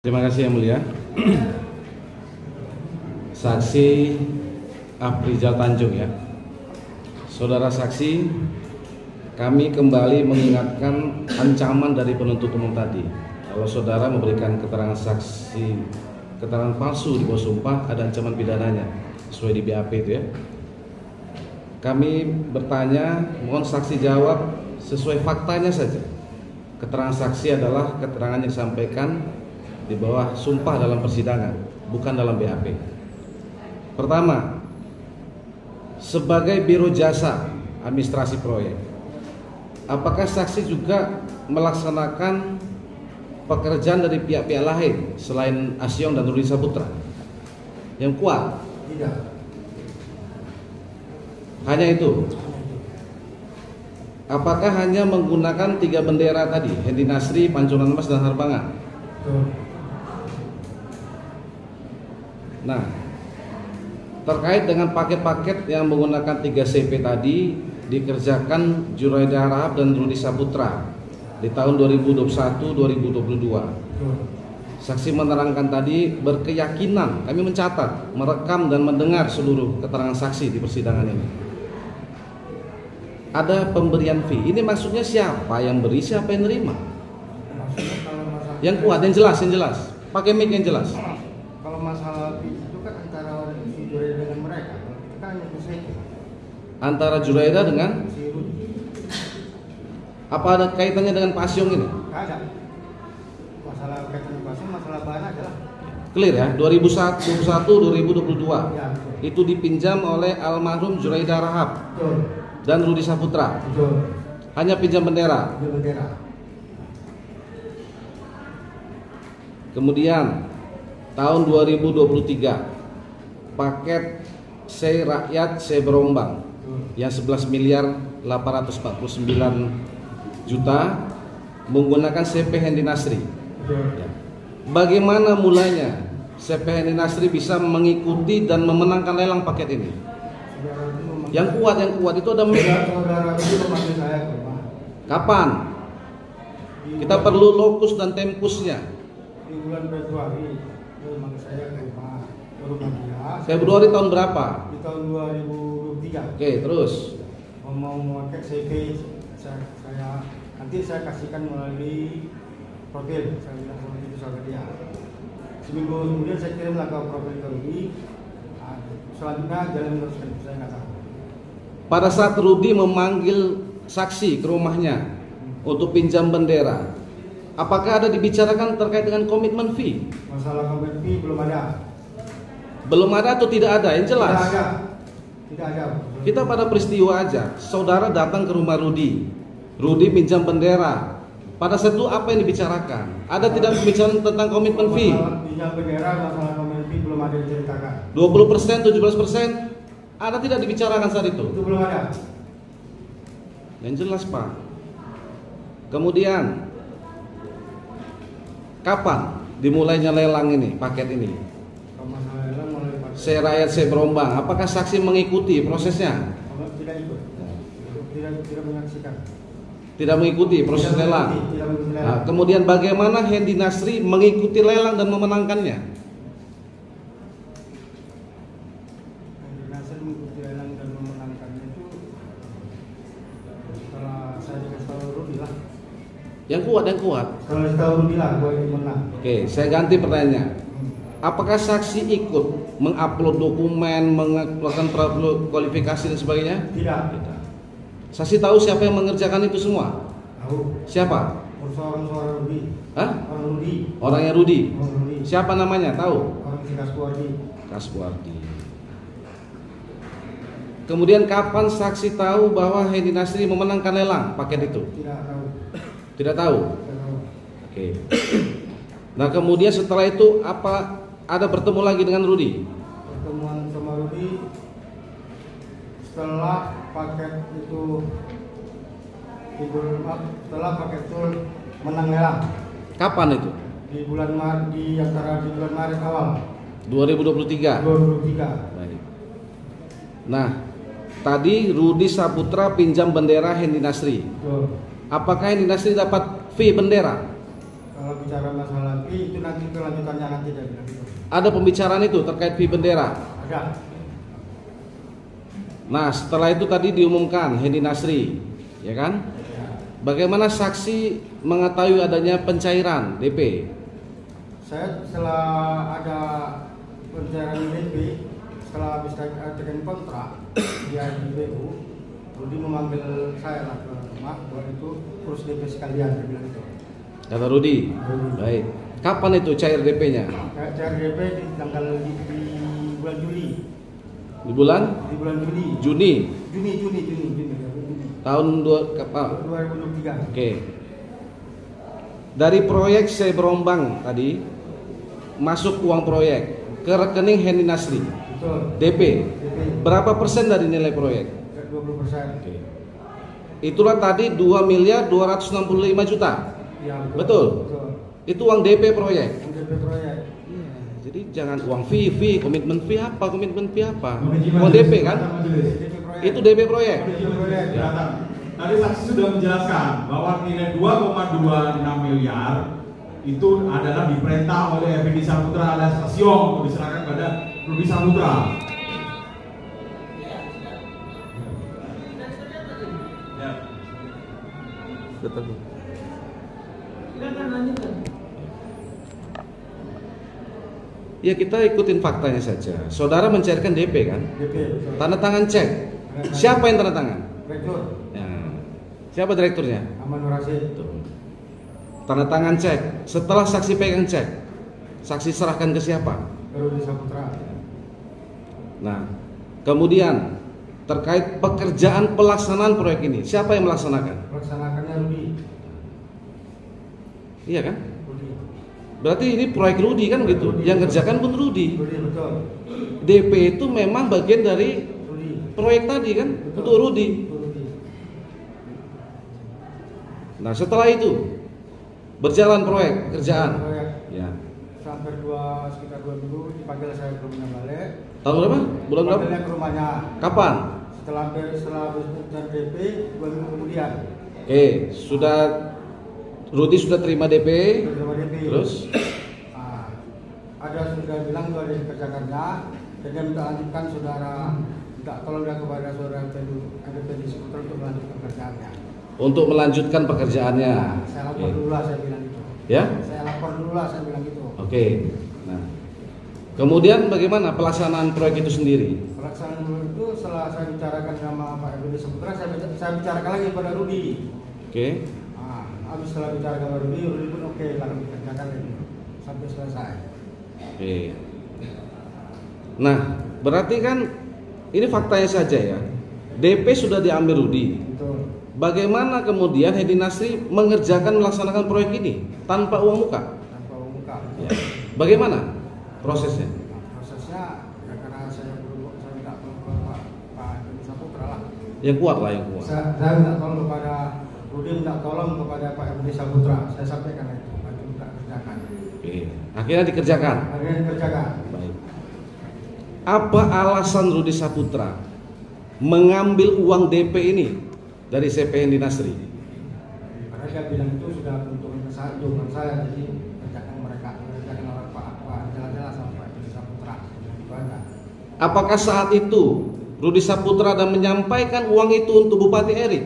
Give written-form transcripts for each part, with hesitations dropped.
Terima kasih yang mulia. Saksi Afrizal Tanjung ya. Saudara saksi, kami kembali mengingatkan ancaman dari penuntut umum tadi. Kalau saudara memberikan keterangan saksi, keterangan palsu di bawah sumpah, ada ancaman pidananya sesuai di BAP itu ya. Kami bertanya, mohon saksi jawab sesuai faktanya saja. Keterangan saksi adalah keterangan yang disampaikan di bawah sumpah dalam persidangan, bukan dalam BAP. Pertama, sebagai biro jasa administrasi proyek, apakah saksi juga melaksanakan pekerjaan dari pihak-pihak lain selain Asyong dan Rudi Saputra yang kuat? Tidak. Hanya itu. Apakah hanya menggunakan 3 bendera tadi, Hendy Nasri, Pancoran Mas dan Harbangan? Nah, terkait dengan paket-paket yang menggunakan 3 CP tadi dikerjakan Juraida Rahab dan Rudi Saputra di tahun 2021-2022. Saksi menerangkan tadi berkeyakinan, kami mencatat, merekam dan mendengar seluruh keterangan saksi di persidangan ini. Ada pemberian fee. Ini maksudnya siapa yang beri, siapa yang nerima? Yang kuat, yang jelas. Pakai mic yang jelas. Kalau masalah fee itu kan antara si Juraida dengan mereka. Itu kan hanya CP. Antara Juraida dengan Si Rudi. apa ada kaitannya dengan Pak Asyong ini? Nggak ada. Masalah kaitan pasien, masalah bahan adalah Clear ya, 2021-2022 ya, itu dipinjam oleh almarhum Juraida Rahab betul. dan Rudi Saputra. Betul. Hanya pinjam bendera. Itu bendera. Kemudian tahun 2023 paket C rakyat C berombang yang 11 miliar 849 juta menggunakan CP Hendy Nasri. Betul. Bagaimana mulanya CP Hendy Nasri bisa mengikuti dan memenangkan lelang paket ini? Yang kuat itu ada Saudara itu memanggil saya ke rumah. kapan? Kita perlu lokus dan tempusnya. Di bulan Februari dia memanggil saya ke rumah. Ke rumah dia. Februari tahun berapa? Di tahun 2023. Oke, terus Mau memakai CV saya nanti saya kasihkan melalui profil. Saya bilang seperti itu sama dia. Seminggu kemudian saya kirimlah ke profil ke Rudi. Selanjutnya jalan meneruskan, saya nggak tahu. pada saat Rudi memanggil saksi ke rumahnya untuk pinjam bendera, apakah ada dibicarakan terkait dengan komitmen fee? Masalah komitmen fee belum ada. Belum ada atau tidak ada? Yang jelas. Tidak ada. Tidak ada. Kita pada peristiwa aja, saudara datang ke rumah Rudi pinjam bendera. Pada saat itu apa yang dibicarakan? Ada tidak dibicarakan tentang komitmen fee? Masalah pinjam bendera, masalah komitmen fee belum ada diceritakan. 20%, 17%? Ada tidak dibicarakan saat itu? Itu belum ada. Yang jelas Pak. Kemudian kapan dimulainya lelang ini, paket ini? Kalau masalah lelang mulai Pak. C rakyat C berombang, apakah saksi mengikuti prosesnya? Kalau tidak ikut, tidak menyaksikan. Tidak mengikuti proses lelang. Tidak mengikuti Nah, lelang. kemudian bagaimana Hendy Nasri mengikuti lelang dan memenangkannya? Nasir mengikuti lelang dan memenangkannya itu setelah saya dikasih tahu Rudi lah. Yang kuat. Kalau dikasih tahu Rudi lah, gue ini menang. Oke, saya ganti pertanyaan. Apakah saksi ikut mengupload dokumen, melakukan kualifikasi dan sebagainya? Tidak. Saksi tahu siapa yang mengerjakan itu semua? Tahu. Siapa? Orang Rudi. Hah? Orang Rudi. Orangnya Rudi. Orang Rudi. Siapa namanya? Tahu? Orang si Kaspuardi. Kaspuardi. Kemudian kapan saksi tahu bahwa Hendy Nasri memenangkan lelang paket itu? Tidak tahu. Tidak tahu. Tidak tahu. Oke. Nah, kemudian setelah itu apa ada bertemu lagi dengan Rudi? Pertemuan sama Rudi setelah paket itu setelah paket itu menang lelang Kapan itu? di bulan Maret, di bulan Maret awal 2023. 2023. Baik. Nah, tadi Rudi Saputra pinjam bendera Hendy Nasri. Betul. Apakah Hendy Nasri dapat fee bendera? Kalau bicara masalah fee itu nanti kelanjutannya nanti dia bilang gitu. Ada pembicaraan itu terkait fee bendera. Ada. Nah, setelah itu tadi diumumkan Hendy Nasri, ya kan? Bagaimana saksi mengetahui adanya pencairan DP? Saya setelah ada pencairan DP, setelah habis tekan kontrak di BU, Rudi memanggil saya lah ke rumah, bahwa itu urus DP sekalian, dia bilang itu. Kata Rudi. Baik. Kapan itu cair DP-nya? Cair DP di tanggal di bulan Juli. Di bulan? Di bulan Juli. Juni. Juni. Tahun 2023. Oke. Dari proyek saya berombang tadi masuk uang proyek ke rekening Hendy Nasri. Betul. DP. Berapa persen dari nilai proyek? 20%. Oke. Itulah tadi 2.265 juta. Ya, Betul. Itu uang DP proyek. DP proyek. Iya, jadi jangan uang fee, komitmen fee apa? Uang DP kan? Itu DP proyek. Tadi saksi sudah menjelaskan bahwa nilai 2,26 miliar itu adalah diperintah oleh Effendi Saputra alias Asyong untuk diserahkan pada Rudi Saputra. Betul. Ya kita ikutin faktanya saja. Saudara mencairkan DP kan? DP. Betul. Tanda tangan cek. Siapa yang tanda tangan? Direktur. Ya. Siapa direkturnya? Aman Nur Rasid. Tanda tangan cek. Setelah saksi pegang cek, saksi serahkan ke siapa? Rudi Saputra. Nah, kemudian terkait pekerjaan pelaksanaan proyek ini, siapa yang melaksanakan? Pelaksanakannya Rudi. Iya kan? Rudi. Berarti ini proyek Rudi kan gitu. Rudi, Yang betul. ngerjakan pun Rudi. Rudi betul. DP itu memang bagian dari Rudi. proyek tadi kan, Betul. untuk Rudi. Rudi. Nah, setelah itu berjalan proyek kerjaan. Proyek Ya. sampai sekitar 2 minggu dipanggil saya ke rumahnya balik. Tahun berapa? Bulan berapa? Panggilnya ke rumahnya. Kapan? Setelah habis mencari DP 2 minggu kemudian. Sudah Rudi sudah terima DP. Terima DP. Terus Ah, ada sudah bilang itu ada dikerjakannya, dan dia minta lanjutkan saudara, minta tolong dia kepada saudara Effendi Saputra untuk melanjutkan kerjaannya. untuk melanjutkan pekerjaannya. Saya lapor dulu lah, saya bilang gitu. Ya? Saya lapor dulu lah, saya bilang gitu. Oke. Nah, kemudian bagaimana pelaksanaan proyek itu sendiri? Pelaksanaan dulu itu setelah saya bicarakan sama Pak Effendi Saputra, saya bicarakan lagi pada Rudi. Oke. Habis setelah bicara sama Rudi pun oke, langsung dikerjakan itu sampai selesai. Oke. Nah, berarti kan ini faktanya saja ya. DP sudah diambil Rudi. Betul. Bagaimana kemudian Hendy Nasri mengerjakan melaksanakan proyek ini tanpa uang muka? Tanpa muka. Ya. Bagaimana prosesnya? Prosesnya ya karena saya minta tolong ke Pak Effendi Saputra lah. Yang kuat lah, yang kuat. Saya minta tolong kepada Rudi, minta tolong kepada Pak Effendi Saputra. Saya sampaikan itu, bantu minta kerjakan. Oke. Akhirnya dikerjakan. Akhirnya dikerjakan. Baik. Apa alasan Rudi Saputra mengambil uang DP ini dari CP Hendy Nasri? Karena dia bilang itu sudah keuntungan saya, jadi kerjakan mereka, kerjakan orang Pak jelas-jelas sama Pak Effendi Saputra. Itu aja. Apakah saat itu Rudi Saputra dan menyampaikan uang itu untuk Bupati Erik?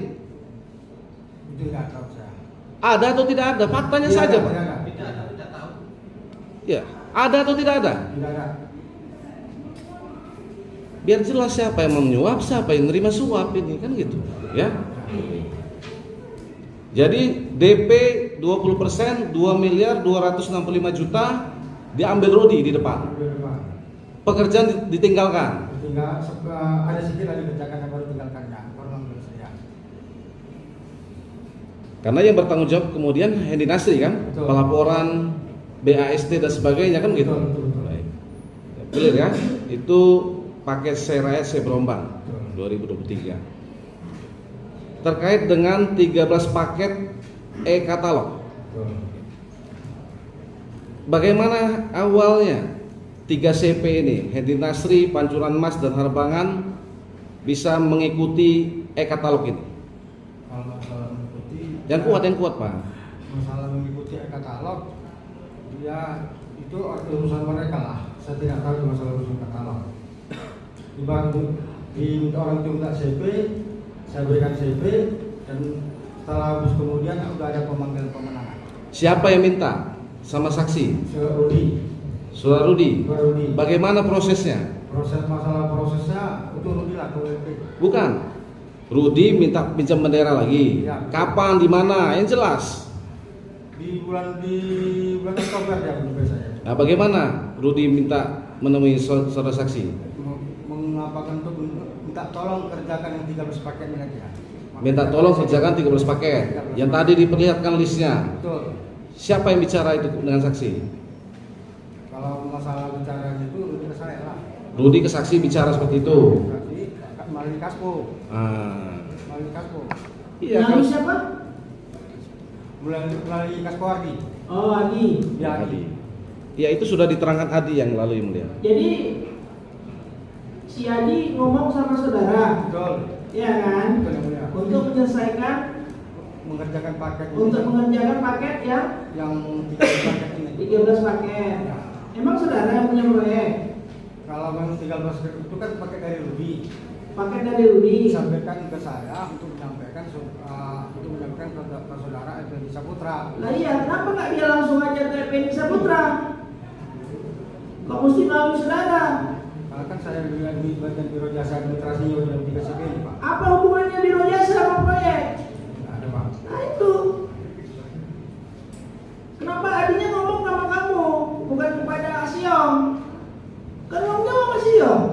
Itu tidak tahu saya. Ada atau tidak ada? Faktanya Tidak saja, ada, Pak. tidak tahu. Ya, ada atau tidak ada? Tidak ada. Biar jelas siapa yang menyuap, siapa yang menerima suap ini kan gitu, ya. Jadi DP 20% 2.265 juta diambil Rudi di depan. Pekerjaan ditinggalkan. Tinggal ada sedikit lagi kerjakan yang baru tinggalkannya, baru ngambil saya. Karena yang bertanggung jawab kemudian Hendy Nasri kan, Betul. pelaporan BAST dan sebagainya kan gitu. Betul. Baik. Clear ya? Itu paket saya rakyat saya berombang 2023. Terkait dengan 13 paket e-katalog. Bagaimana awalnya 3 CP ini, Hendy Nasri, Pancuran Mas dan Harbangan bisa mengikuti e-katalog ini? Kalau masalah mengikuti, Yang kuat Pak. masalah mengikuti katalog, Ya itu urusan mereka lah. Saya tidak tahu masalah urusan katalog. Diminta orang itu minta CP, saya berikan CP, dan setelah habis kemudian sudah ada pemanggilan pemenangan. Siapa yang minta sama saksi? Rudi. Saudara Rudi. Rudi. Bagaimana prosesnya? Masalah prosesnya itu Rudi lah KWP. Bukan. Rudi minta pinjam bendera lagi. Ya. Kapan, di mana? Yang jelas. Di bulan Oktober ya menurut saya. Nah, bagaimana Rudi minta menemui saudara saksi? Mengapakan untuk minta tolong kerjakan yang 13 paket lagi ya. Minta tolong kerjakan 13 paket. Yang tadi diperlihatkan listnya. Betul. Siapa yang bicara itu dengan saksi? Kalau masalah bicara itu Rudi ke saya lah. Rudi ke saksi bicara seperti itu. Berarti melalui Kaspo. Melalui Kaspo. Iya. Melalui siapa? Melalui Kaspo Ardi. Oh, Adi. Ya, Adi. Ya, itu sudah diterangkan Adi yang lalu yang mulia. Jadi si Adi ngomong sama saudara, Betul. ya kan? Betul, yang mulia. Untuk menyelesaikan, Mengerjakan paket ini. untuk mengerjakan paket yang yang 13 paket ini. 13 paket. Ya. Emang saudara yang punya proyek? Kalau memang 13 paket itu kan paket dari Rudi. Paket dari Rudi. Disampaikan ke saya untuk menyampaikan ke saudara Effendi Saputra. Lah iya, kenapa nggak dia langsung aja ke Effendi Saputra? Kok mesti melalui saudara? Karena kan saya di bagian biro jasa administrasinya udah 3 CP ini, Pak. Apa hubungannya biro jasa sama proyek? Nggak ada, Pak. Nah itu. Kenapa Adinya ngomong sama kamu, bukan kepada Asyong? Kan ngomong sama Asyong.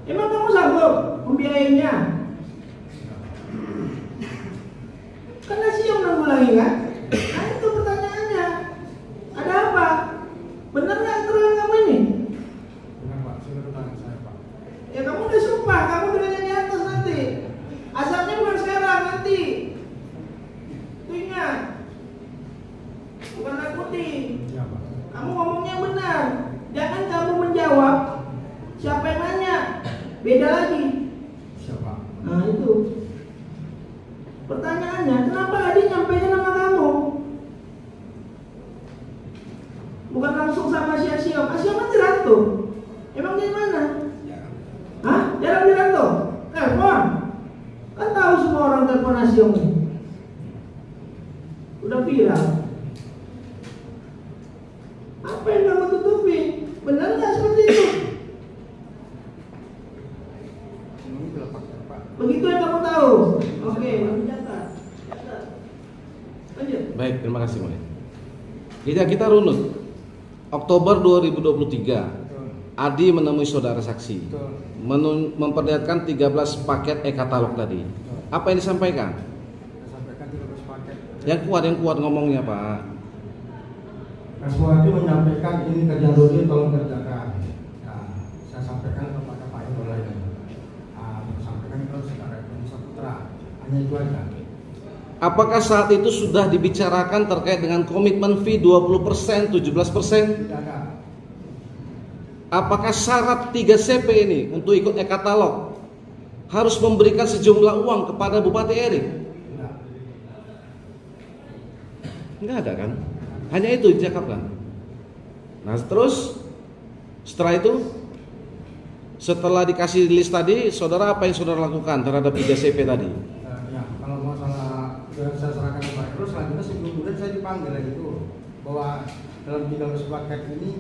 Emang kamu sanggup membiayainya? Kan Asyong nanggulangi kan? Nah itu pertanyaannya. Ada apa? Benar nggak keterangan kamu ini? Benar, Pak. Sudah tangan saya, Pak. Ya kamu udah sumpah, kamu dengan yang di atas nanti. Asalnya bukan sekarang, nanti. Itu ingat. Bukan nakuti. Iya, Pak. Kamu ngomongnya benar. Jangan kamu menjawab siapa yang nanya. Beda lagi. Siapa? Nah itu. Pertanyaannya, kenapa Adi nyampaikan nama kamu? Bukan langsung sama si Asyong. Asyong kan Wiranto. Emang dia mana? Ya. Hah? Jarang Wiranto? Telepon? Kan tahu semua orang telepon Asyong ini. Udah viral. Apa yang kamu tutupi? Benar nggak seperti itu? Ini itulah Pak. Begitu yang kamu tahu. Oke, kamu catat. Catat. Lanjut. Baik, terima kasih mulia. Kita runut. Oktober 2023, Betul. Adi menemui saudara saksi. Betul. Memperlihatkan 13 paket e-katalog tadi. Apa yang disampaikan? Saya sampaikan 13 paket. Yang kuat ngomongnya, Pak. Kaspo Ardi menyampaikan ini kerja Rudi tolong kerjakan. Nah, saya sampaikan kepada Pak Ibu lain. Saya sampaikan ke saudara Effendi Saputra. Hanya itu aja. Apakah saat itu sudah dibicarakan terkait dengan komitmen fee 20%, 17%? Tidak ada. Apakah syarat 3 CP ini untuk ikut e-katalog harus memberikan sejumlah uang kepada Bupati Erik? Tidak. Enggak ada kan? Hanya itu dicakapkan. Nah terus setelah itu, setelah dikasih list tadi, saudara apa yang saudara lakukan terhadap 3 CP tadi? Ya, kalau masalah sudah saya serahkan ke Pak Ibu, selanjutnya sebelum kemudian saya dipanggil lagi itu bahwa dalam 13 paket ini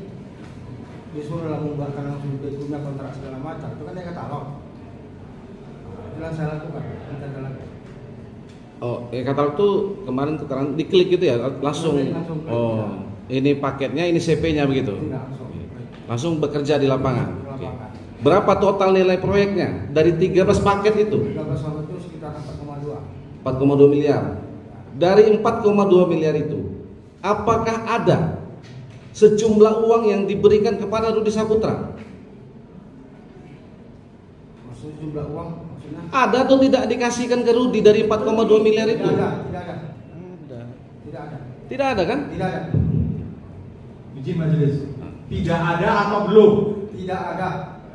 disuruh dalam membuatkan langsung punya kontrak segala macam. Itu kan dia katalog. Itulah saya lakukan. Tidak ada lagi. Oh, e-katalog tuh kemarin keterangan diklik gitu ya, langsung. Langsung klik, Oh, ini paketnya, ini CP-nya begitu. Tidak langsung. Langsung bekerja di lapangan. Di Oke. lapangan. Berapa total nilai proyeknya dari 13 paket itu? 13 sama itu sekitar 4,2. 4,2 miliar. Dari 4,2 miliar itu, apakah ada sejumlah uang yang diberikan kepada Rudi Saputra? Maksudnya jumlah uang maksudnya? Ada atau tidak dikasihkan ke Rudi dari 4,2 miliar itu? Tidak ada, tidak ada. Ada. Tidak ada. Tidak ada kan? Tidak ada. Izin majelis. Tidak ada atau belum? Tidak ada.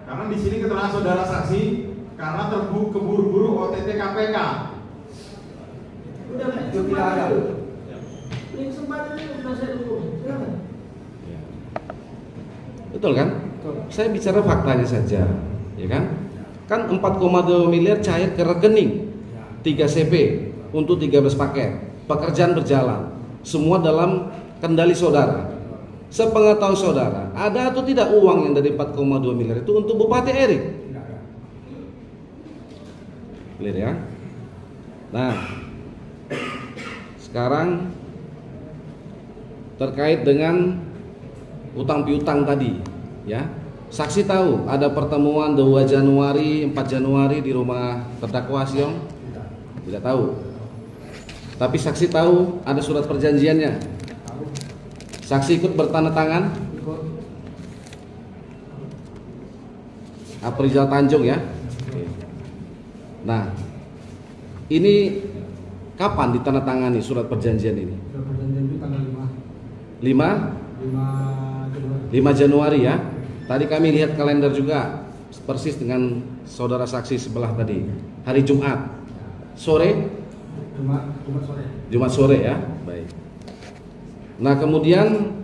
Karena di sini keterangan saudara saksi karena keburu-buru OTT KPK. Udah, Itu tidak ada. Ini kesempatan ini udah saya dukung. Silakan. Betul kan? Betul. Saya bicara faktanya saja, ya kan? Kan 4,2 miliar cair ke rekening 3 CP untuk 13 paket. Pekerjaan berjalan, semua dalam kendali saudara. Sepengetahuan saudara, ada atau tidak uang yang dari 4,2 miliar itu untuk Bupati Erik? Tidak ada. Clear ya? Nah, sekarang terkait dengan utang piutang tadi, ya. Saksi tahu ada pertemuan 2 Januari, 4 Januari di rumah terdakwa Siong? Tidak. Tidak tahu. Tapi saksi tahu ada surat perjanjiannya. Tahu. Saksi ikut bertanda tangan? Ikut. Aprizal Tanjung ya. Nah, ini kapan ditandatangani surat perjanjian ini? Sudah perjanjian itu tanggal 5 Januari ya. Tadi kami lihat kalender juga persis dengan saudara saksi sebelah tadi. Hari Jumat sore. Jumat sore ya. Baik. Nah, kemudian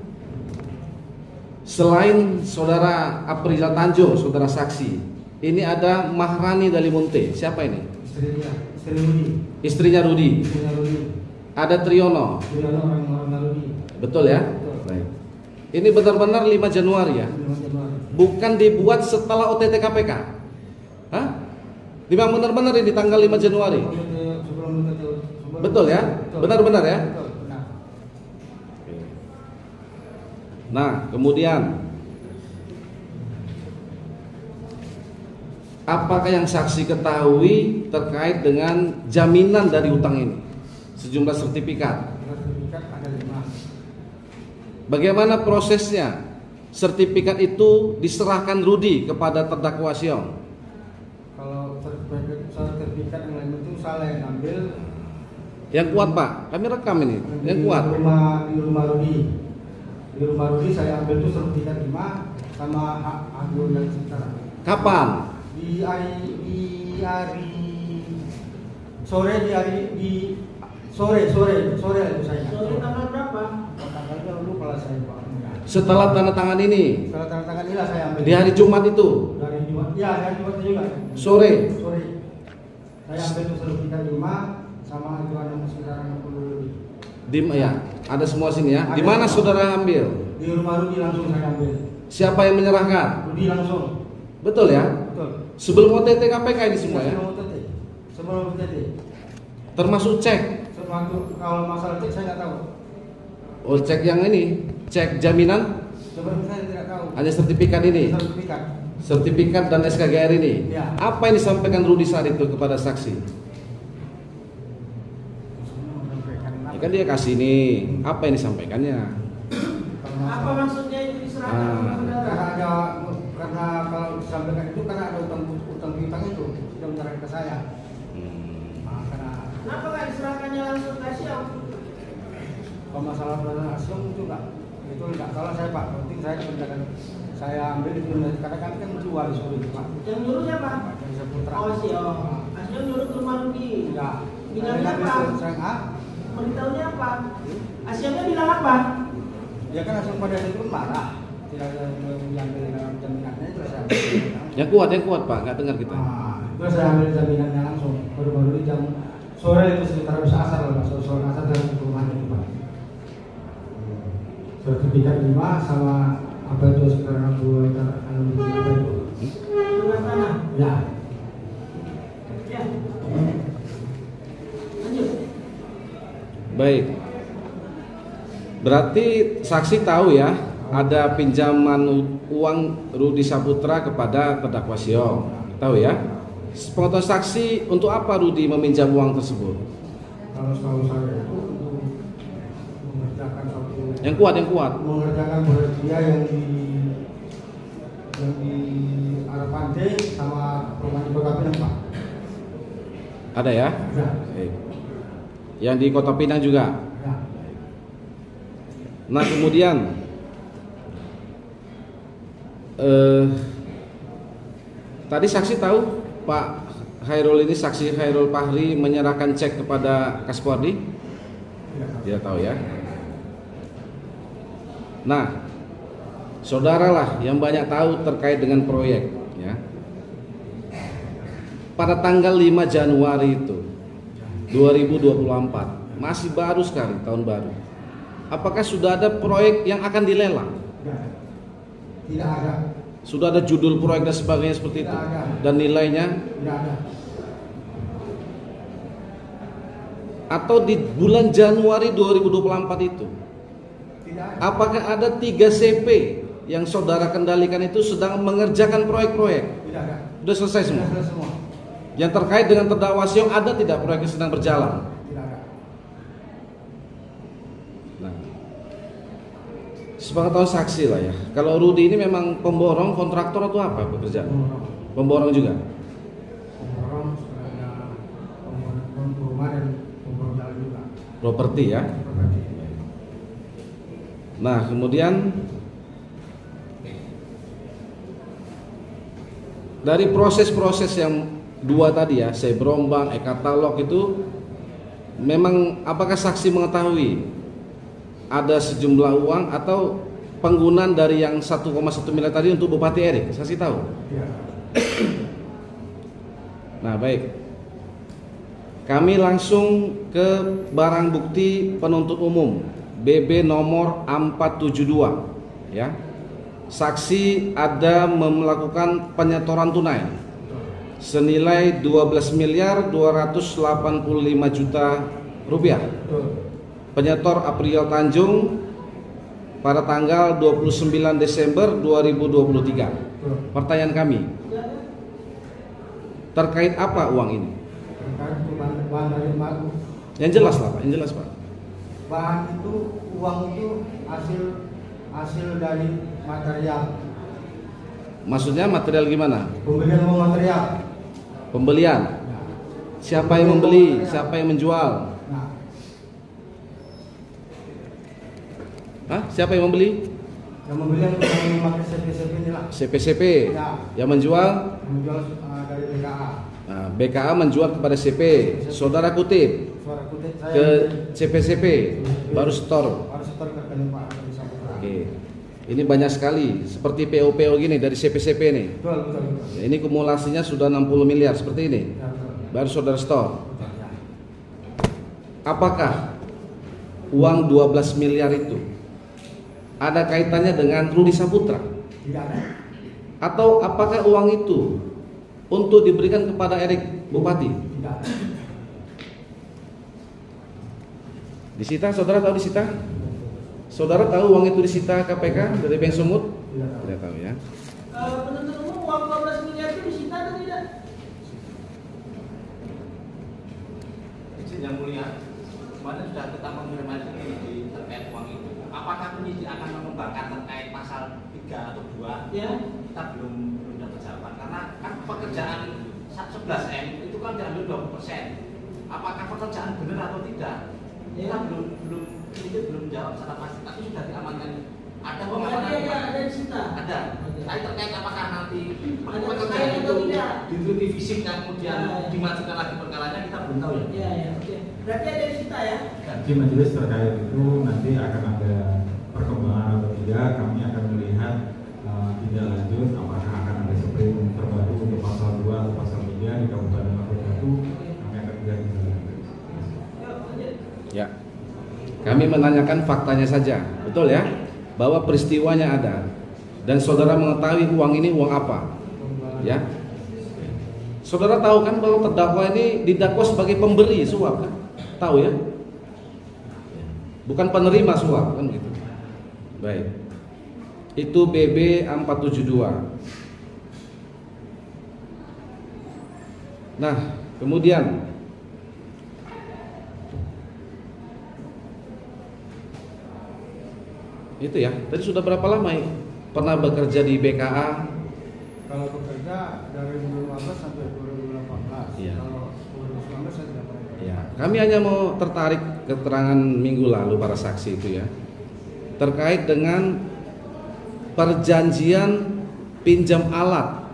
selain saudara Aprizal Tanjung, saudara saksi, ini ada Mahrani Dalimunte. Siapa ini? Istrinya Rudi. Ada Triyono. Betul ya? Baik. Ini benar-benar 5 Januari ya? Bukan dibuat setelah OTT KPK. Hah? Memang benar-benar ini tanggal 5 Januari. Betul ya? Benar-benar ya? Nah, kemudian apakah yang saksi ketahui terkait dengan jaminan dari utang ini? Sejumlah sertifikat. Ada 5. Bagaimana prosesnya? Sertifikat itu diserahkan Rudi kepada terdakwa Siong. Kalau sertifikat yang lain itu salah yang ambil. Yang kuat Pak, kami rekam ini. Yang kuat. Di rumah Rudi. Di rumah Rudi saya ambil itu sertifikat 5 sama hak anggur dan sekitar. Kapan? Di hari sore itu saya. Sore tanggal berapa? Tanggalnya lupa lah saya Pak. Setelah tanda tangan ini. Setelah tanda tangan inilah saya ambil. Di hari Jumat itu. Hari Jumat. Ya, hari Jumat juga. Sore. Saya ambil itu sertifikat 5 sama itu ada sekitar 60 Ya, ada semua sini ya. Di mana saudara ambil? Di rumah Rudi langsung saya ambil. Siapa yang menyerahkan? Rudi langsung. Betul ya? Betul. Sebelum OTT KPK ini semua ya? Sebelum OTT. Termasuk cek. Kalau masalah cek saya nggak tahu. Oh, cek yang ini, cek jaminan? Sebelum saya tidak tahu. Hanya sertifikat ini. Sertifikat dan SKGR ini. Ya. Apa yang disampaikan Rudi saat itu kepada saksi? Ya kan dia kasih nih. Apa yang disampaikannya? Apa maksudnya itu diserahkan kepada saudara? Karena kalau disampaikan itu karena ada utang piutang itu sudah menyerahkan ke saya. Kenapa nggak diserahkannya langsung ke Siong? Kalau masalah langsung itu enggak. Itu enggak salah saya Pak. Penting saya kerjakan. Saya ambil itu karena kami kan menjual di sini Pak. Yang nyuruh siapa? Dari Putra. Oh Siong. Siong nyuruh ke rumah Rudi. Ya. Bilangnya apa? Saya Beritahunya apa? Siongnya bilang apa? ya kan langsung pada itu marah. Tidak ada yang ambil dalam jaminannya itu saya ambil. Yang kuat Pak, nggak dengar kita. Itu saya ambil jaminannya langsung. Baru-baru di jam sore itu sekitar habis asar lah, sore asar dalam rumahnya itu Pak. Sertifikat 5 sama apa itu sekarang 2 apa itu? Rumah tanah. Ya. Ya. Lanjut. Baik. Berarti saksi tahu ya, ada pinjaman uang Rudi Saputra kepada terdakwa Siong. Tahu ya? Sepengetahuan saksi, untuk apa Rudi meminjam uang tersebut? Kalau setahu saya itu untuk mengerjakan suatu Yang kuat. mengerjakan proyek dia yang di arah pantai sama perumahan di Kota Pinang Pak. Ada ya? Ya. Baik. Yang di Kota Pinang juga. Ya. Nah, kemudian tadi saksi tahu Pak Khairul ini, saksi Khairul Fahri menyerahkan cek kepada Kaspoardi? Ya. Dia tahu ya. Nah, Saudara lah yang banyak tahu terkait dengan proyek, ya. Pada tanggal 5 Januari itu 2024, masih baru sekali tahun baru. Apakah sudah ada proyek yang akan dilelang? Tidak ada. Sudah ada judul proyek dan sebagainya seperti itu? Tidak ada. Dan nilainya? Tidak ada. Atau di bulan Januari 2024 itu? Tidak ada. Apakah ada 3 CP yang saudara kendalikan itu sedang mengerjakan proyek-proyek? Tidak ada. Sudah selesai semua? Sudah semua. Yang terkait dengan terdakwa Siong ada tidak proyek yang sedang berjalan? Tidak ada. Nah, sepengetahuan saksi lah ya. Kalau Rudi ini memang pemborong, kontraktor atau apa pekerjaan? Pemborong juga. Pemborong sudah ada pemborong rumah dan pemborong jalan juga. Properti ya. Nah, kemudian dari proses-proses yang dua tadi ya, Sebrombang, e-katalog itu, memang apakah saksi mengetahui ada sejumlah uang atau penggunaan dari yang 1,1 miliar tadi untuk Bupati Erik? Saksi tahu? Iya. Nah, baik. Kami langsung ke barang bukti penuntut umum BB nomor 472 ya. Saksi ada melakukan penyetoran tunai senilai 12.285 juta rupiah. Penyetor April Tanjung pada tanggal 29 Desember 2023. Pertanyaan kami, terkait apa uang ini? Bahan dari bahan. Yang jelas lah Pak, yang jelas Pak. Bahan itu, uang itu hasil dari material. Maksudnya material gimana? Pembelian uang material. Pembelian. Nah, Siapa yang membeli? Siapa yang menjual? nah, Hah? Siapa yang membeli? yang membeli yang memakai CP-CP inilah. CP-CP. Ya. Yang menjual? Menjual dari BKA. Nah, BKA menjual kepada CP. Saudara kutip Suara kutip saya ke CP-CP, baru store. harus setor ke rekening Pak Adi Saputra. Oke. Ini banyak sekali, seperti PO-PO gini dari CP-CP nih. Betul. Ya, ini kumulasinya sudah 60 miliar seperti ini. Ya, betul. Baru saudara store. Betul, ya. Apakah uang 12 miliar itu ada kaitannya dengan Rudi Saputra? Tidak ada. Atau apakah uang itu untuk diberikan kepada Erik Bupati? Tidak ada. Disita, saudara tahu disita? Saudara tahu uang itu disita KPK dari Bank Sumut? Tidak tahu. Tidak tahu ya. Penuntut umum uang 12 miliar itu disita atau tidak? Izin yang mulia, kemarin sudah kita konfirmasi di terkait uang itu. Apakah penyidik akan mengembangkan terkait pasal 3 atau 2? Ya. Kita belum dapat jawaban karena kan pekerjaan 11M itu kan diambil 20%. Apakah pekerjaan benar atau tidak? Ya. Kita belum jawab secara pasti, tapi sudah diamankan. Ada Oh, pengamanan ada disita. ada. Tapi terkait apakah nanti Ada pekerjaan terkait itu atau tidak? diteliti fisiknya kemudian Ya. dimajukan lagi perkaranya, kita belum tahu ya. Ya, oke. Berarti ada disita ya? Di majelis terkait itu nanti akan ada perkembangan atau tidak, kami akan melihat tindak lanjut apakah akan ada sprint terbaru untuk pasal 2 atau pasal 3 di Kabupaten Lampung Batu, kami akan melihat tindak lanjut. Yuk, lanjut. Ya. Kami menanyakan faktanya saja, betul ya? Bahwa peristiwanya ada dan saudara mengetahui uang ini uang apa? Ya. Saudara tahu kan bahwa terdakwa ini didakwa sebagai pemberi suap kan? Tahu ya? Bukan penerima suap kan gitu. Baik. Itu BB 472. Nah, kemudian itu ya, tadi sudah berapa lama ya pernah bekerja di BKA? Kalau bekerja dari 2015 sampai 2018. Iya. Kalau 2019 saya tidak pernah. Ya, kami hanya mau tertarik keterangan minggu lalu para saksi itu ya, terkait dengan perjanjian pinjam alat,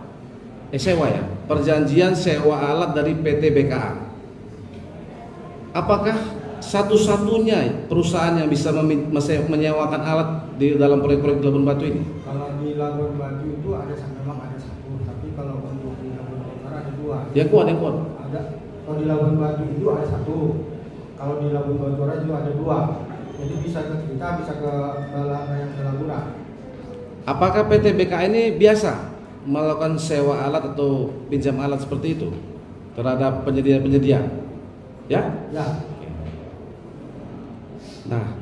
sewa ya, perjanjian sewa alat dari PT BKA. Apakah satu-satunya perusahaan yang bisa menyewakan alat di dalam proyek-proyek Labuan Batu ini? Kalau di Labuan Batu itu memang ada satu, tapi kalau untuk di Labuan Utara ada dua. Yang kuat. Ada. Kalau di Labuan Batu itu ada satu. Kalau di Labuan Batu juga ada dua. Jadi bisa ke kita, bisa ke yang ke Labura. Apakah PT BKA ini biasa melakukan sewa alat atau pinjam alat seperti itu terhadap penyedia-penyedia? Ya? Ya. Nah,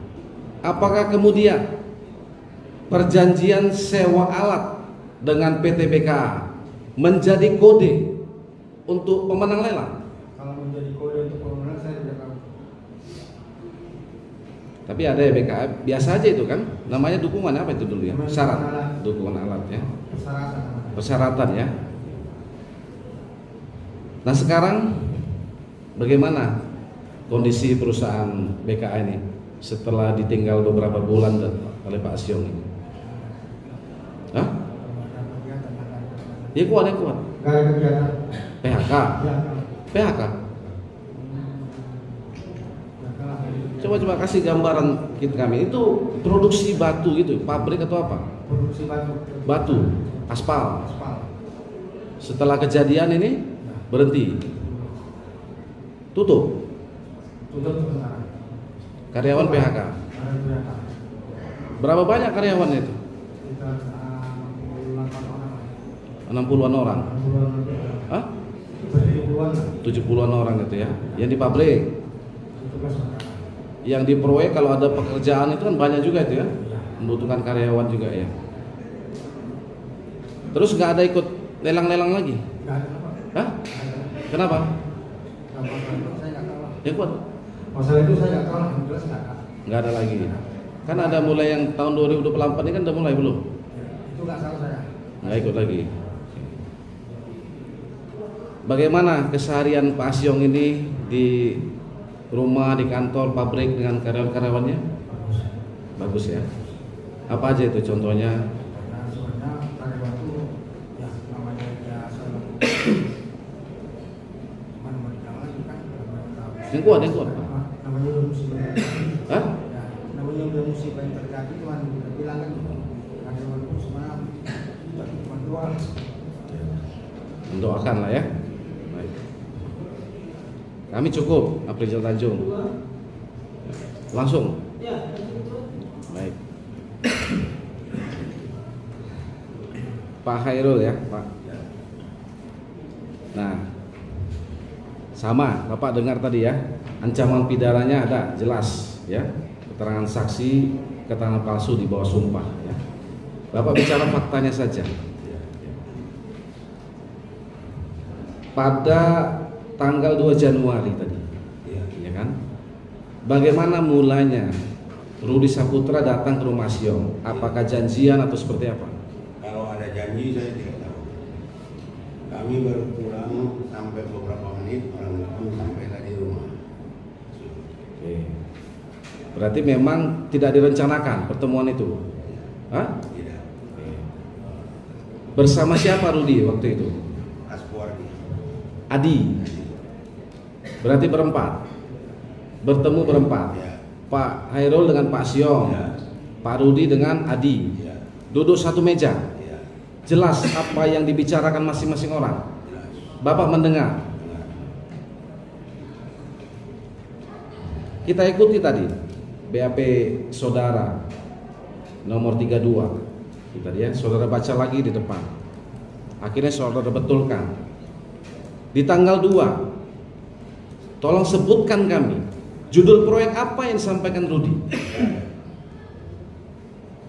apakah kemudian perjanjian sewa alat dengan PT BKA menjadi kode untuk pemenang lelang? Kalau menjadi kode untuk pemenang saya tidak tahu. Tapi ada ya BKA, biasa aja itu kan, namanya dukungan apa itu dulu ya? Namanya Syarat, dukungan alat. dukungan alat ya, Persyaratan. persyaratan ya. Nah sekarang bagaimana kondisi perusahaan BKA ini setelah ditinggal beberapa bulan oleh Pak Asyong ini? Hah? Ya kuat. Gak ada kegiatan. PHK. Ya. PHK. Coba kasih gambaran kami. Itu produksi batu gitu, pabrik atau apa? Produksi batu. Batu, aspal. Aspal. Setelah kejadian ini berhenti. Tutup. Tutup sementara. Karyawan PHK. Ada PHK. Berapa banyak karyawannya itu? Sekitar 68 orang. 60-an orang. 60-an lebih. Hah? 70-an. 70-an orang itu ya. Yang di pabrik. Tugas sementara. Yang di proyek kalau ada pekerjaan itu kan banyak juga itu ya. Membutuhkan karyawan juga ya. Terus nggak ada ikut lelang-lelang lagi? Gak ada apa? Hah? Kenapa? Masalah itu saya nggak tahu lah. Ya kuat. Masalah itu saya nggak tahu lah. Jelas nggak ada. Nggak ada lagi. Kan ada mulai yang tahun 2024 ini kan udah mulai belum? Itu nggak salah saya. Nggak ikut lagi. Bagaimana keseharian Pak Asyong ini di rumah, di kantor, pabrik dengan karyawan-karyawannya? Bagus ya. Apa aja itu contohnya? Nah, soalnya karyawan itu ya namanya ya selalu mana mau dibilang lagi kan? Yang kuat. Namanya udah musibah. Hah? Ya, namanya udah musibah yang terjadi cuman kita bilang kan karyawan itu semalam cuma dua. Mendoakan lah ya. Baik. Kami cukup, Aprizal Tanjung. Langsung. Baik. Pak Hairul ya, Pak. Nah, sama, Bapak dengar tadi ya, ancaman pidananya ada, jelas ya. Keterangan saksi, keterangan palsu di bawah sumpah ya. Bapak bicara faktanya saja. Pada tanggal 2 Januari tadi, ya kan? Bagaimana mulanya Rudi Saputra datang ke rumah Asyong? Apakah janjian atau seperti apa? Kalau ada janji saya tidak tahu. Kami baru pulang sampai beberapa menit, orang itu sampai tadi rumah. Oke. Berarti memang tidak direncanakan pertemuan itu? Hah? Tidak. Oke. Bersama siapa Rudi waktu itu? Aspuardi. Adi. Berarti berempat. Bertemu berempat. Ya. Pak Hairul dengan Pak Asyong. Ya. Pak Rudi dengan Adi. Ya. Duduk satu meja. Ya. Jelas apa yang dibicarakan masing-masing orang. Jelas. Bapak mendengar. Dengar. Kita ikuti tadi BAP saudara nomor 32. Kita ya, saudara baca lagi di depan. Akhirnya saudara betulkan. Di tanggal 2, tolong sebutkan kami judul proyek apa yang disampaikan Rudi.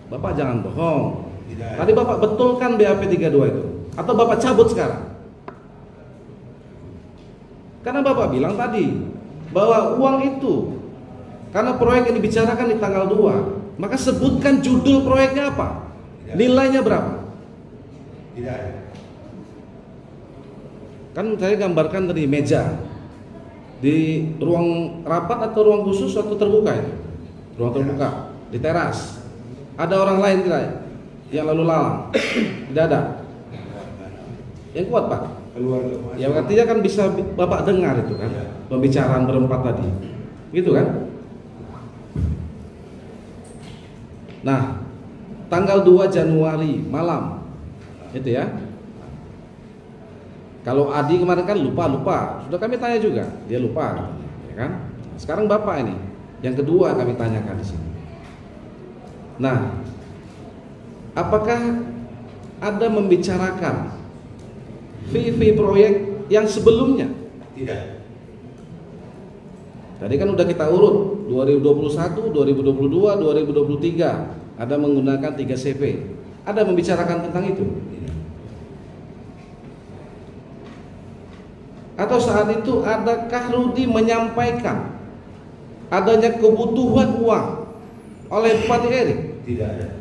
Bapak jangan bohong. Tidak. Tadi Bapak betulkan BAP 32 itu. Atau Bapak cabut sekarang? Karena Bapak bilang tadi bahwa uang itu, karena proyek yang dibicarakan di tanggal 2, maka sebutkan judul proyeknya apa? Tidak. Nilainya berapa? Tidak ada. Kan saya gambarkan dari meja. Di ruang rapat atau ruang khusus atau terbuka itu? Ruang terbuka, di teras. Ada orang lain tidak yang lalu lalang? Tidak ada. Yang kuat Pak? Keluar ke Ya artinya kan bisa Bapak dengar itu kan, pembicaraan berempat tadi, gitu kan? Nah, tanggal 2 Januari malam. Itu ya. Kalau Adi kemarin kan lupa. Sudah kami tanya juga, dia lupa, ya kan? Sekarang Bapak ini yang kedua kami tanyakan di sini. Nah, apakah ada membicarakan fee proyek yang sebelumnya? Tidak. Tadi kan udah kita urut 2021, 2022, 2023 ada menggunakan 3 CP. Ada membicarakan tentang itu? Tidak. Atau saat itu adakah Rudi menyampaikan adanya kebutuhan uang oleh Bupati Erik? Tidak ada.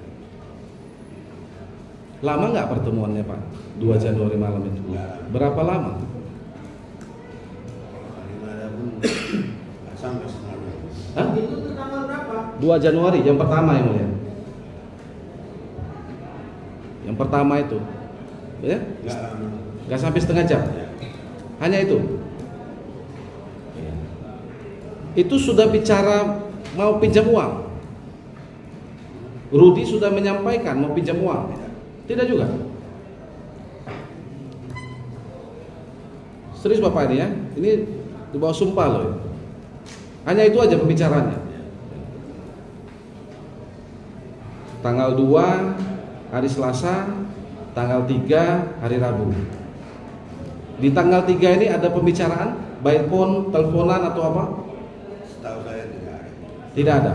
Lama nggak pertemuannya Pak? 2 Januari malam itu? Enggak. Berapa lama? Sampai setengah jam. Hah? Itu tuh tanggal berapa? 2 Januari yang pertama yang mulia. Yang pertama itu. Ya? Enggak lama. Nggak sampai setengah jam. Ya. Hanya itu. Itu sudah bicara mau pinjam uang. Rudi sudah menyampaikan mau pinjam uang. Tidak juga. Serius Bapak ini ya. Ini di bawah sumpah loh. Hanya itu aja pembicaraannya. Tanggal 2 hari Selasa, tanggal 3 hari Rabu. Di tanggal 3 ini ada pembicaraan, by phone, teleponan atau apa? Setahu saya tidak ada. Tidak ada.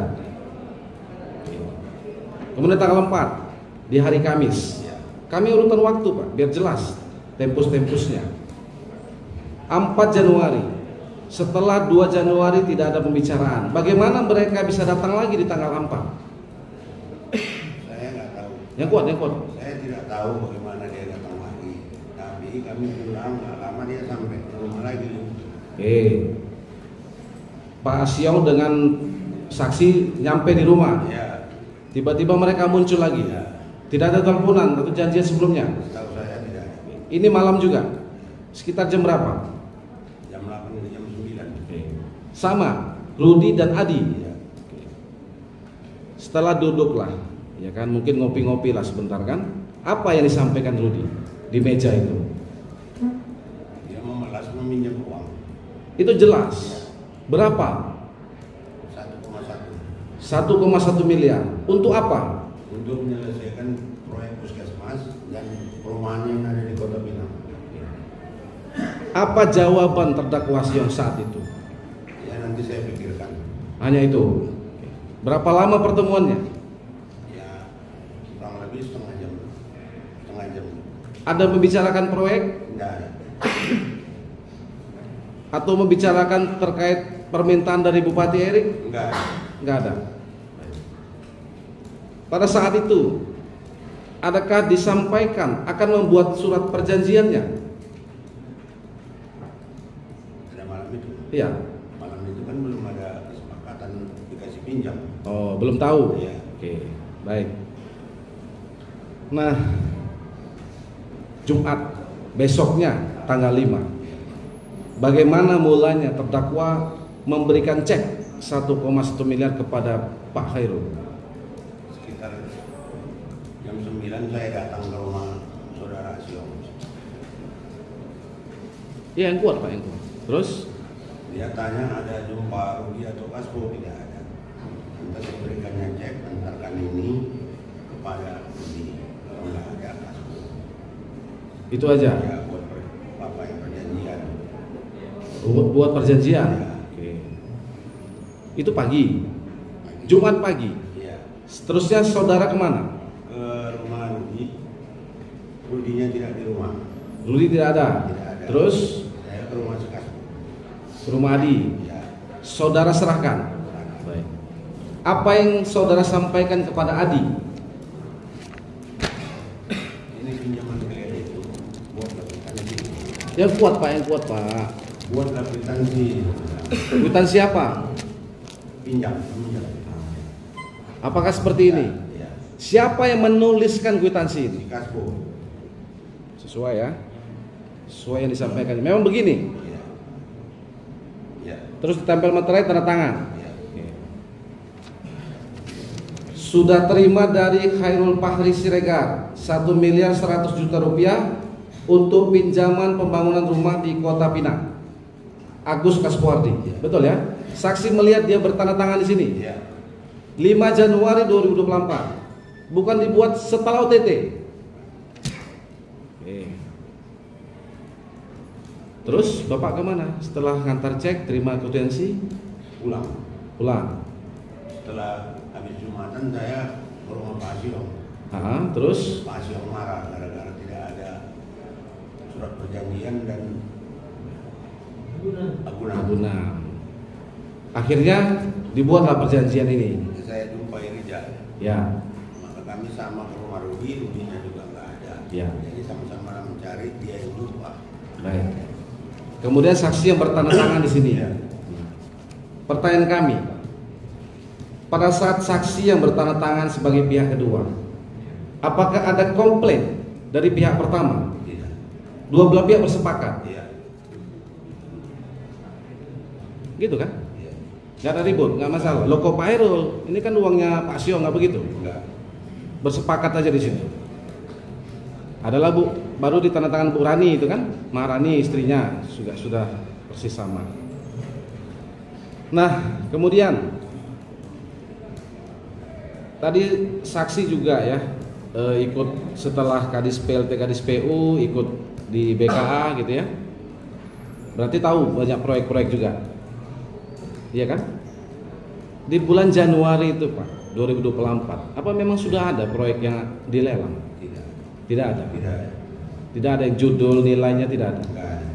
Kemudian tanggal 4 di hari Kamis. Ya. Kami urutan waktu Pak, biar jelas tempus-tempusnya. 4 Januari. Setelah 2 Januari tidak ada pembicaraan. Bagaimana mereka bisa datang lagi di tanggal 4? Saya nggak tahu. Yang kuat. Saya tidak tahu bagaimana dia datang lagi. Tapi kami pulang nggak lama dia sampai ke rumah lagi. Oke. Pak Asyong dengan saksi nyampe di rumah. Ya. Tiba-tiba mereka muncul lagi. Ya. Tidak ada teleponan atau janjian sebelumnya. Setahu saya tidak ada. Ini malam juga. Sekitar jam berapa? Jam 8 ke jam 9. Sama, Rudi dan Adi. Ya. Setelah duduklah, ya kan, mungkin ngopi-ngopi lah sebentar kan. Apa yang disampaikan Rudi di meja itu? Dia memelas meminjam uang Itu jelas. Berapa? 1,1 1,1 miliar. Untuk apa? untuk menyelesaikan proyek puskesmas dan perumahan yang ada di Kota Pinang. Apa jawaban terdakwa Asyong saat itu? Ya nanti saya pikirkan. Hanya itu. Berapa lama pertemuannya? Ya kurang lebih setengah jam. Ada membicarakan proyek Tidak ada. atau membicarakan terkait permintaan dari Bupati Erik? Enggak ada. Nggak ada. Pada saat itu, adakah disampaikan akan membuat surat perjanjiannya? Pada malam itu. Iya. Malam itu kan belum ada kesepakatan dikasih pinjam. Oh, belum tahu. Iya. Oke, baik. Nah, Jumat besoknya tanggal 5. Bagaimana mulanya terdakwa memberikan cek 1,1 miliar kepada Pak Khairul? Sekitar jam 9 saya datang ke rumah saudara Asyong. Iya, yang kuat Pak, yang kuat. Terus Dia tanya ada jumpa Rudi atau Kaspo, tidak ada. Nanti saya berikannya cek, antarkan ini kepada Rudi. Kalau nggak ada Kaspo. itu aja. Ya buat bapak yang perjanjian. Buat perjanjian. Ya. Oke. Itu pagi. Jumat pagi. Iya. Seterusnya saudara kemana? Ke rumah Rudi. Rudinya tidak di rumah. Rudi tidak ada. Tidak ada. Terus Saya ke rumah Kaspo. ke rumah Adi. Ya. Saudara serahkan. Baik. Apa yang saudara sampaikan kepada Adi? Ini pinjaman kalian itu buat kwitansi. Yang kuat Pak, yang kuat Pak. Buat kwitansi. Kwitansi apa? Pinjam. Apakah seperti ini? Ya. Siapa yang menuliskan kwitansi ini? Si Kaspo. Sesuai ya. Sesuai yang disampaikan. Memang begini. Ya. Ya. Terus ditempel materai tanda tangan. Ya. sudah terima dari Khairul Fahri Siregar 1.100.000.000 rupiah untuk pinjaman pembangunan rumah di Kota Pinang. Agus Kaspuardi, betul ya? Saksi melihat dia bertanda tangan di sini. 5 Januari 2024, bukan dibuat setelah OTT. Terus Bapak kemana? Setelah ngantar cek, terima kwitansi, pulang. Setelah habis Jumatan saya ke rumah Pak Siong. Terus Pak Siong marah gara-gara tidak ada surat perjanjian dan agunan. Akhirnya dibuatlah perjanjian ini. Saya jumpai Rijal. Ya. Maka kami sama ke rumah Rudinya juga nggak ada. Ya. Jadi sama-sama mencari, dia yang lupa. Baik. Kemudian saksi yang bertanda tangan di sini. Ya. Pertanyaan kami, pada saat saksi yang bertanda tangan sebagai pihak kedua, apakah ada komplain dari pihak pertama? Tidak. Dua belah pihak bersepakat, Iya. gitu kan? Iya. Nggak ada ribut, nggak masalah. Loko Pak Hairul, ini kan uangnya Pak Siong, nggak begitu? Enggak. Bersepakat aja di situ. Adalah Bu, baru ditandatangan Bu Rani itu kan, Maharani istrinya sudah persis sama. Nah, kemudian tadi saksi juga ya ikut setelah Kadis PLT Kadis PU ikut di BKA gitu ya. Berarti tahu banyak proyek-proyek juga. Iya kan? Di bulan Januari itu Pak, 2024, apa memang sudah ada proyek yang dilelang? Tidak. Tidak ada. Tidak. Tidak ada yang judul nilainya tidak ada. Enggak ada.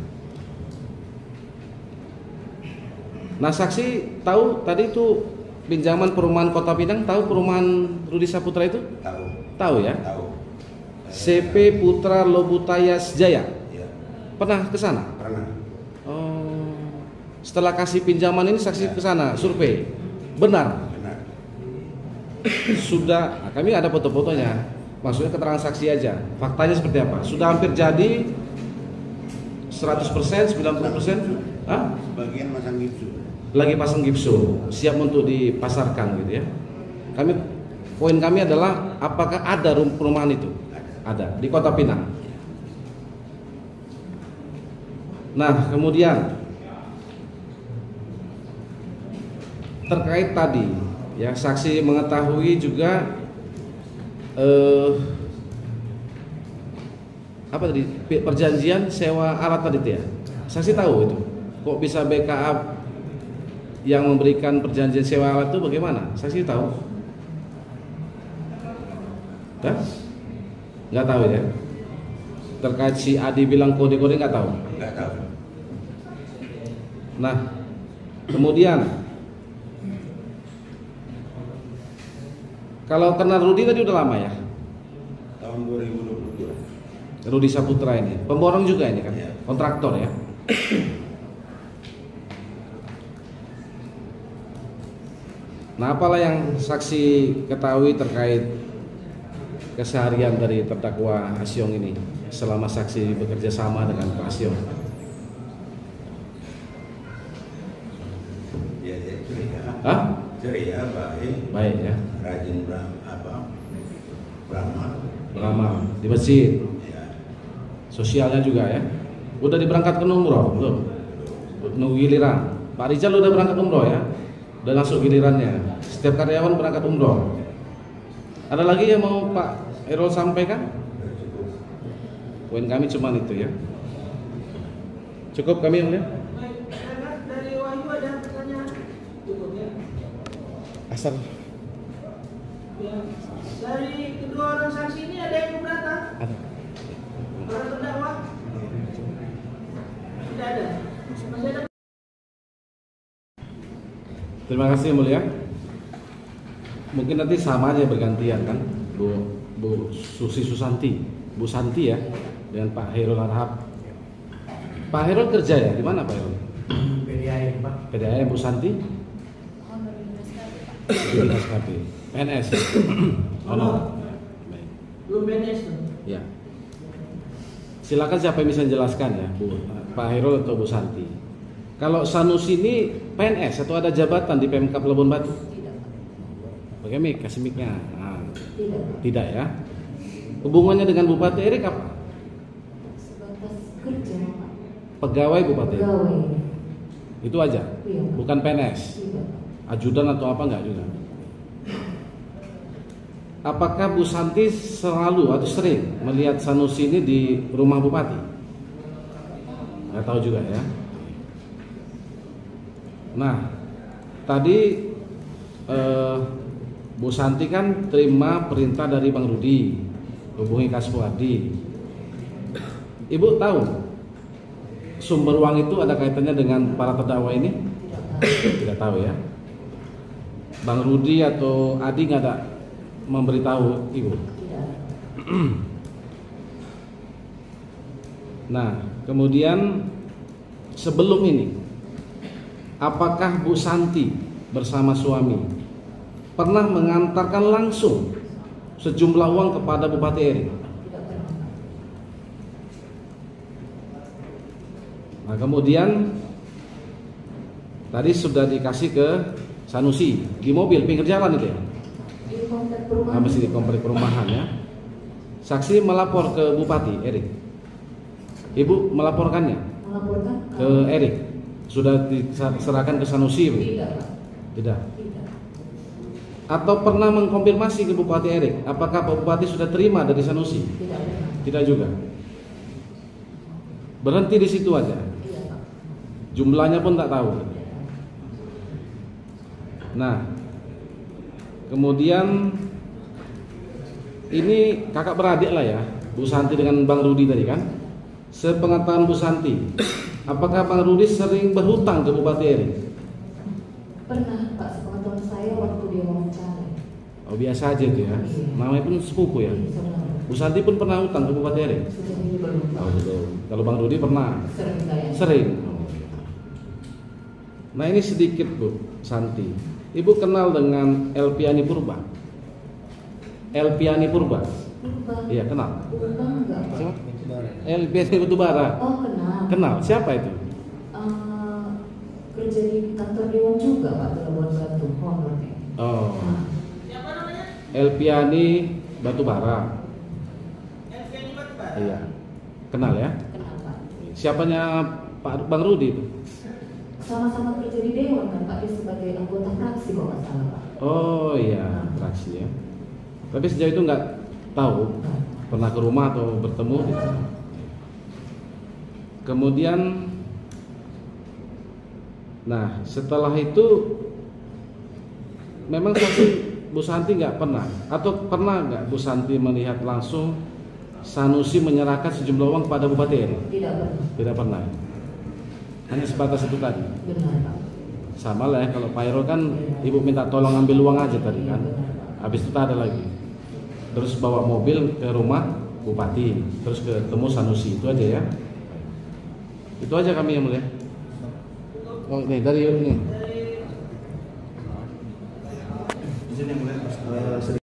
Nah, saksi tahu tadi itu pinjaman perumahan Kota Pinang, tahu perumahan Rudi Saputra itu? Tahu. Tahu ya? Tahu. CP Putra Lobutaya Sejaya. Iya. Pernah ke sana? Pernah. Oh. Setelah kasih pinjaman ini saksi Ya. ke sana, survei. Benar. Benar. Sudah, nah, kami ada foto-fotonya. Maksudnya keterangan saksi aja. Faktanya seperti apa? Sudah hampir jadi 100%, 90%? Hah? Sebagian masang gipsu. Lagi pasang gipsu, siap untuk dipasarkan gitu ya. Poin kami adalah apakah ada perumahan itu? Ada di Kota Pinang. Nah, kemudian terkait tadi ya, saksi mengetahui juga apa tadi, perjanjian sewa alat tadi itu ya. Saksi tahu itu. Kok bisa BKA yang memberikan perjanjian sewa alat itu bagaimana? Saksi tahu? Hah? Nggak tahu ya? Terkait si Adi bilang kode-kode nggak tahu? Enggak tahu. Nah, kemudian kalau kenal Rudi tadi udah lama ya? Tahun 2022. Rudi Saputra ini, pemborong juga ini kan? Iya. Kontraktor ya? Nah, apalah yang saksi ketahui terkait keseharian dari terdakwa Asyong ini selama saksi bekerja sama dengan Pak Asyong? Ya, ceria. Hah? Ceria, baik. Baik ya. Rajin beramal. Beramal di masjid. Ya. Sosialnya juga ya. Udah diberangkatkan umroh belum? Nunggu giliran. Pak Rizal udah berangkat umroh ya. Udah masuk gilirannya. Setiap karyawan berangkat umroh. Ada lagi yang mau Pak Erol sampaikan? Poin kami cuma itu ya. Cukup kami yang lihat. Dari Wahyu ada pertanyaan? Cukup ya. Asal. Ya. Dari kedua orang saksi ini ada yang keberatan? Ada. Para terdakwa? Tidak ada. Masih ada. Terima kasih yang mulia. Mungkin nanti sama aja bergantian kan, Bu Susi Susanti, Bu Santi ya, dengan Pak Hairul Arhab. Pak Hairul kerja ya, di mana Pak Hairul? PDAM Pak. PDAM, Bu Santi? Di Dinas KP. PNS. Oh, no. Baik. Belum PNS tuh. Ya. Silakan siapa yang bisa menjelaskan ya, Bu, Pak Hairul atau Bu Santi. Kalau Sanusi ini PNS atau ada jabatan di Pemkab Labuan Batu? Pakai mic, kasih mic-nya. Nah, Tidak. tidak ya. Hubungannya dengan Bupati Erik apa? Sebatas kerja, Pak. Pegawai Bupati Erik. Pegawai. Itu aja. Iya, Pak. Bukan PNS. Tidak. Ajudan atau apa enggak juga. Apakah Bu Santi selalu atau sering melihat Sanusi ini di rumah Bupati? Nggak tahu juga ya. Nah, tadi Bu Santi kan terima perintah dari Bang Rudi hubungi Kaspuardi. Ibu tahu sumber uang itu ada kaitannya dengan para terdakwa ini? Tidak tahu ya. Bang Rudi atau Adi nggak ada memberitahu ibu. Nah, kemudian sebelum ini, apakah Bu Santi bersama suami pernah mengantarkan langsung sejumlah uang kepada Bupati Erik? Nah, kemudian tadi sudah dikasih ke Sanusi di mobil pinggir jalan itu ya? Di komplek perumahan. Masih di komplek perumahan ya. Saksi melapor ke Bupati Erik. Ibu melaporkannya Melaporkan ke Erik. Sudah diserahkan ke Sanusi Ibu? Tidak, Pak. Tidak. Tidak. Atau pernah mengkonfirmasi ke Bupati Erik apakah Pak Bupati sudah terima dari Sanusi? Tidak. Tidak juga. Berhenti di situ aja. Iya, Pak. Jumlahnya pun tak tahu. Nah, kemudian ini kakak beradik lah ya, Bu Santi dengan Bang Rudi tadi kan. Sepengetahuan Bu Santi, apakah Bang Rudi sering berhutang ke Bupati Erik? Pernah, Pak, sepengetahuan saya waktu dia wawancara. Oh, biasa aja itu ya. Namanya pun sepupu ya. Iya, saudara. Bu Santi pun pernah hutang ke Bupati Erik? Sudah ini belum, Pak. Oh, belum. Kalau Bang Rudi pernah? Sering saya. Sering. Nah, ini sedikit Bu Santi. Ibu kenal dengan Elpiani Purba? Elpiani Purba? Purba. Iya, kenal. Purba enggak, Pak. Siapa? Elpiani Batubara. Oh, kenal. Kenal. Siapa itu? Kerja di kantor Dewan juga, Pak, di Labuan Batu, honornya. Oh. Nah, Elpiani Batubara. Iya. Kenal ya? kenal, Pak. Siapanya Pak Bang Rudi itu? Sama-sama kerja di Dewan kan, Pak, dia sebagai anggota fraksi kalau nggak salah, Pak. Oh iya, fraksi ya. Tapi sejauh itu nggak tahu pernah ke rumah atau bertemu gitu. Kemudian, nah setelah itu memang saksi Bu Santi nggak pernah atau pernah nggak Bu Santi melihat langsung Sanusi menyerahkan sejumlah uang kepada Bupati Erik? Tidak pernah. Tidak pernah. Hanya sebatas itu tadi. Benar, Pak. Sama lah ya, kalau Pak Iro kan ibu minta tolong ambil uang aja tadi kan. Habis itu tak ada lagi. Terus bawa mobil ke rumah Bupati, terus ketemu Sanusi, itu aja ya. Itu aja kami yang mulia. Oh ini dari ini. Izin yang mulia.